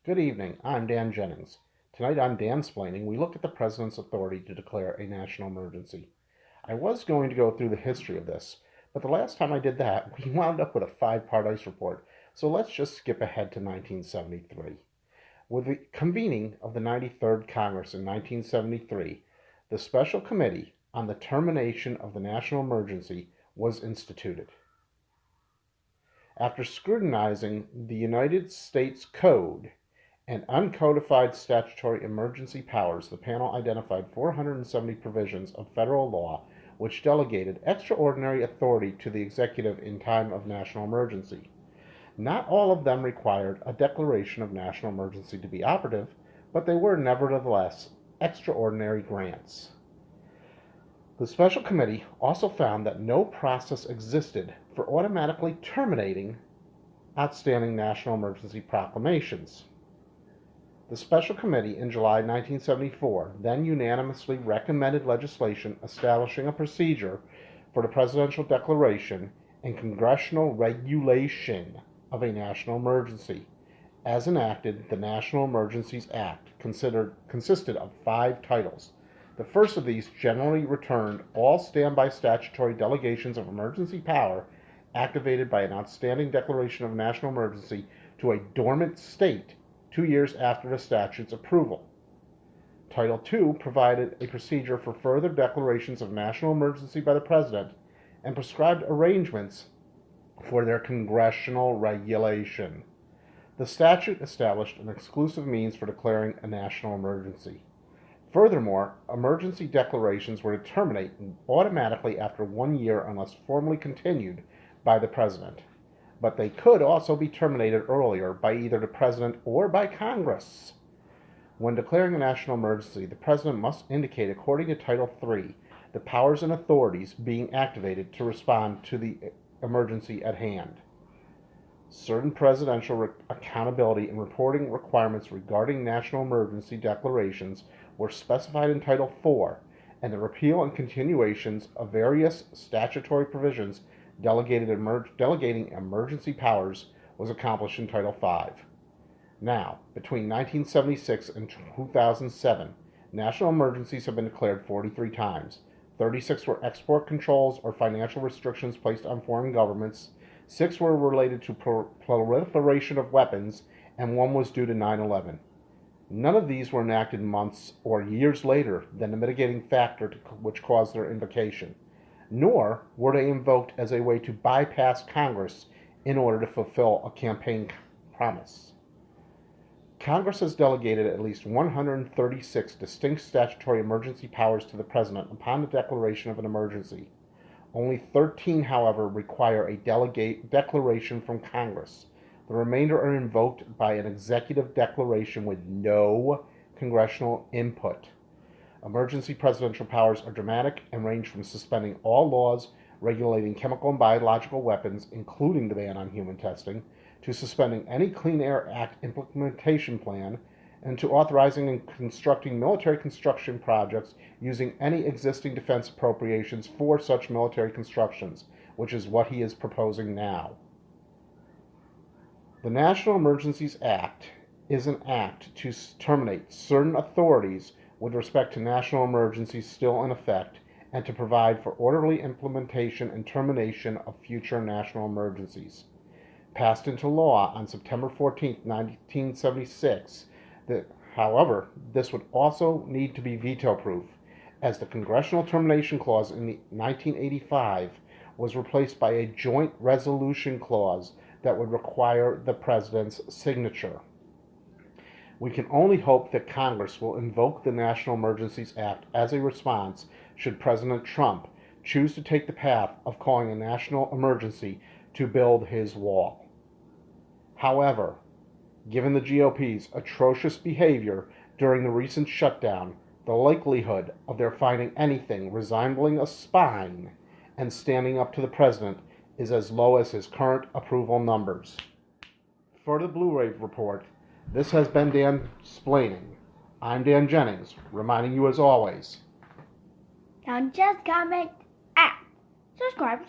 Good evening, I'm Dan Jennings. Tonight on Dan-splaining, we look at the President's authority to declare a national emergency. I was going to go through the history of this, but the last time I did that, we wound up with a 5-part ICE report, so let's just skip ahead to 1973. With the convening of the 93rd Congress in 1973, the Special Committee on the Termination of the National Emergency was instituted. After scrutinizing the United States Code and uncodified statutory emergency powers, the panel identified 470 provisions of federal law which delegated extraordinary authority to the executive in time of national emergency. Not all of them required a declaration of national emergency to be operative, but they were nevertheless extraordinary grants. The Special Committee also found that no process existed for automatically terminating outstanding national emergency proclamations. The Special Committee in July 1974 then unanimously recommended legislation establishing a procedure for the presidential declaration and congressional regulation of a national emergency. As enacted, the National Emergencies Act consisted of 5 titles. The first of these generally returned all standby statutory delegations of emergency power activated by an outstanding declaration of national emergency to a dormant state 2 years after the statute's approval. Title II provided a procedure for further declarations of national emergency by the President and prescribed arrangements for their congressional regulation. The statute established an exclusive means for declaring a national emergency. Furthermore, emergency declarations were to terminate automatically after 1 year unless formally continued by the President. But they could also be terminated earlier by either the President or by Congress. When declaring a national emergency, the President must indicate, according to Title III, the powers and authorities being activated to respond to the emergency at hand. Certain presidential accountability and reporting requirements regarding national emergency declarations were specified in Title IV, and the repeal and continuations of various statutory provisions delegating emergency powers was accomplished in Title V. Now, between 1976 and 2007, national emergencies have been declared 43 times. 36 were export controls or financial restrictions placed on foreign governments, 6 were related to proliferation of weapons, and 1 was due to 9/11. None of these were enacted months or years later than the mitigating factor which caused their invocation, nor were they invoked as a way to bypass Congress in order to fulfill a campaign promise. Congress has delegated at least 136 distinct statutory emergency powers to the President upon the declaration of an emergency. Only 13, however, require a declaration from Congress. The remainder are invoked by an executive declaration with no congressional input. Emergency presidential powers are dramatic and range from suspending all laws regulating chemical and biological weapons, including the ban on human testing, to suspending any Clean Air Act implementation plan, and to authorizing and constructing military construction projects using any existing defense appropriations for such military constructions, which is what he is proposing now. The National Emergencies Act is an act to terminate certain authorities with respect to national emergencies still in effect and to provide for orderly implementation and termination of future national emergencies. Passed into law on September 14, 1976, however, this would also need to be veto-proof, as the Congressional Termination Clause in 1985 was replaced by a joint resolution clause that would require the President's signature. We can only hope that Congress will invoke the National Emergencies Act as a response should President Trump choose to take the path of calling a national emergency to build his wall. However, given the GOP's atrocious behavior during the recent shutdown, the likelihood of their finding anything resembling a spine and standing up to the President is as low as his current approval numbers. For the Blue Wave Report, this has been Dan-splaining. I'm Dan Jennings, reminding you as always. Don't just comment, subscribe.